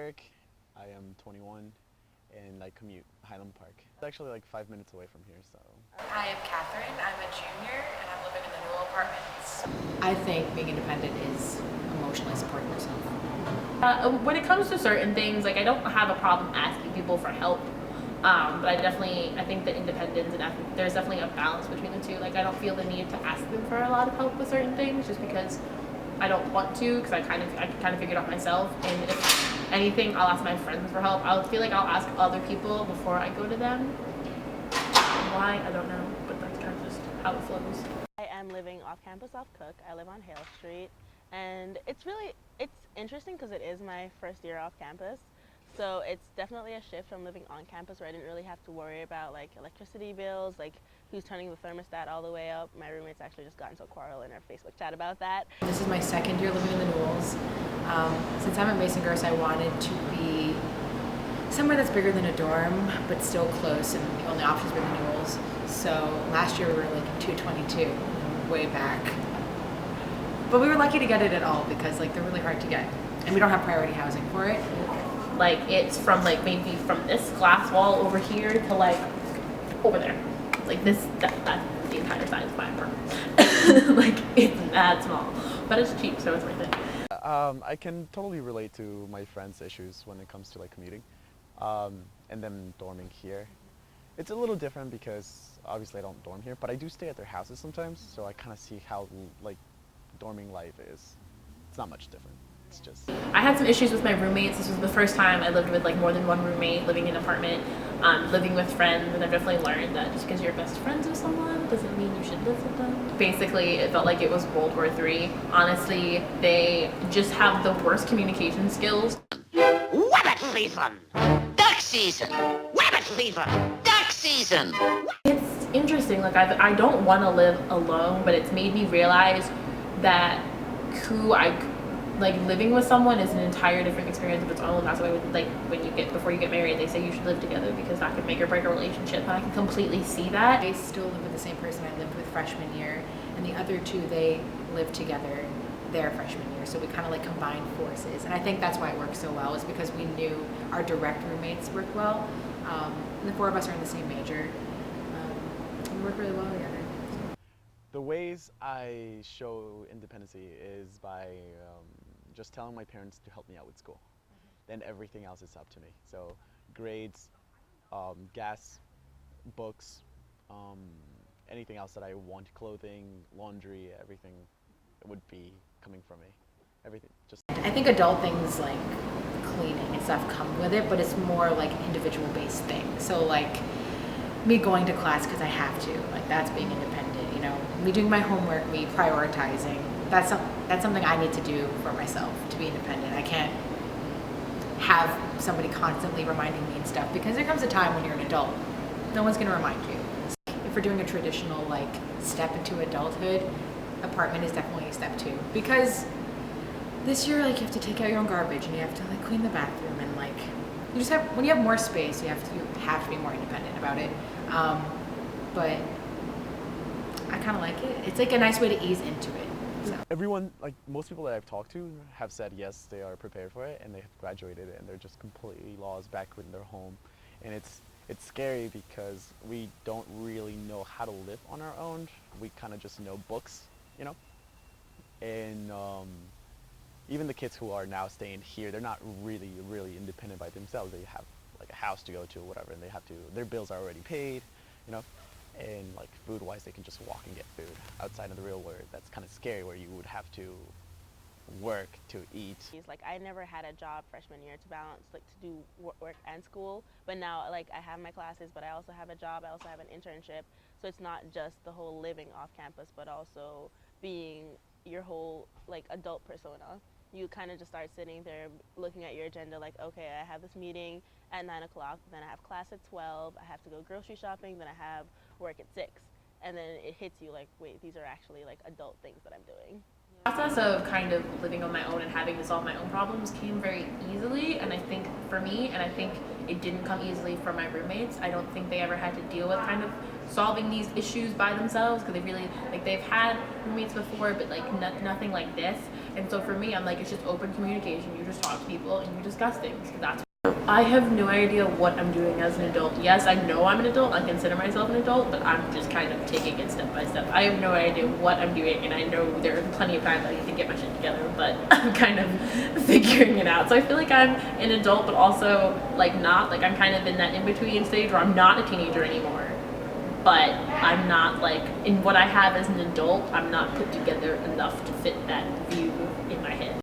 Eric. I am 21 and I commute Highland Park. It's actually like 5 minutes away from here, so. Hi, I'm Catherine. I'm a junior and I'm living in the Newell apartments. I think being independent is emotionally supporting yourself. When it comes to certain things, like I don't have a problem asking people for help, but I think that independence and there's definitely a balance between the two. Like I don't feel the need to ask them for a lot of help with certain things just because I don't want to, because I kind of figured out myself. And if anything, I'll ask my friends for help. I feel like I'll ask other people before I go to them. Why? I don't know, but that's kind of just how it flows. I am living off campus off Cook. I live on Hale Street, and it's interesting because it is my first year off campus. So it's definitely a shift from living on campus where I didn't really have to worry about like electricity bills, like who's turning the thermostat all the way up. My roommates actually just got into a quarrel in our Facebook chat about that. This is my second year living in the Newells. Since I'm at Mason Gross, I wanted to be somewhere that's bigger than a dorm, but still close, and the only options were the Newells. So last year we were like in 222, way back. But we were lucky to get it at all because like they're really hard to get, and we don't have priority housing for it. Like it's from like maybe from this glass wall over here to like over there. Like that's the entire size of my apartment. Like it's that small, but it's cheap, so it's worth it. I can totally relate to my friends' issues when it comes to like commuting, and them dorming here. It's a little different because obviously I don't dorm here, but I do stay at their houses sometimes, so I kind of see how like dorming life is. It's not much different. It's just. I had some issues with my roommates. This was the first time I lived with like more than one roommate, living in an apartment, living with friends, and I've definitely learned that just because you're best friends with someone doesn't mean you should live with them. Basically, it felt like it was World War III. Honestly, they just have the worst communication skills. Rabbit season! Duck season! Rabbit fever! Duck season! It's interesting. Like I don't want to live alone, but it's made me realize that living with someone is an entire different experience of its own. That's why before you get married, they say you should live together because that could make or break a relationship. And I can completely see that. I still live with the same person I lived with freshman year, and the other two, they lived together their freshman year. So we kind of like combined forces. And I think that's why it worked so well, is because we knew our direct roommates worked well. And the four of us are in the same major. We work really well together. The ways I show independency is by just telling my parents to help me out with school. Then everything else is up to me. So grades, gas, books, anything else that I want, clothing, laundry, everything would be coming from me. Everything, just. I think adult things like cleaning and stuff come with it, but it's more like individual based things. So like me going to class because I have to, like that's being independent, you know. Me doing my homework, me prioritizing, that's something I need to do for myself to be independent. I can't have somebody constantly reminding me and stuff, because there comes a time when you're an adult, no one's going to remind you. If we're doing a traditional like step into adulthood, apartment is definitely a step 2, because this year like you have to take out your own garbage and you have to like clean the bathroom, and like you just have, when you have more space, you have to be more independent about it. But I kind of like it. It's like a nice way to ease into it. So. Everyone, like most people that I've talked to, have said yes, they are prepared for it, and they have graduated, and they're just completely lost back in their home. And it's scary because we don't really know how to live on our own. We kind of just know books, you know. And even the kids who are now staying here, they're not really independent by themselves. They have like a house to go to or whatever, and their bills are already paid, you know. And like food-wise, they can just walk and get food outside of the real world. That's kind of scary, where you would have to work to eat. Like I never had a job freshman year to balance, like to do work and school, but now like I have my classes, but I also have a job, I also have an internship, so it's not just the whole living off campus, but also being your whole like adult persona. You kind of just start sitting there looking at your agenda like, okay, I have this meeting at 9 o'clock, then I have class at 12, I have to go grocery shopping, then I have work at 6. And then it hits you like, wait, these are actually like adult things that I'm doing. The process of kind of living on my own and having to solve my own problems came very easily, and I think for me, and I think it didn't come easily for my roommates. I don't think they ever had to deal with kind of solving these issues by themselves, because they really, like, they've had roommates before, but like nothing like this. And so for me, I'm like, it's just open communication. You just talk to people and you discuss things. That's. I have no idea what I'm doing as an adult. Yes, I know I'm an adult. I consider myself an adult, but I'm just kind of taking it step by step. I have no idea what I'm doing, and I know there are plenty of times I need to get my shit together, but I'm kind of figuring it out. So I feel like I'm an adult, but also like not. Like I'm kind of in that in-between stage where I'm not a teenager anymore, but I'm not like, in what I have as an adult, I'm not put together enough to fit that view in my head.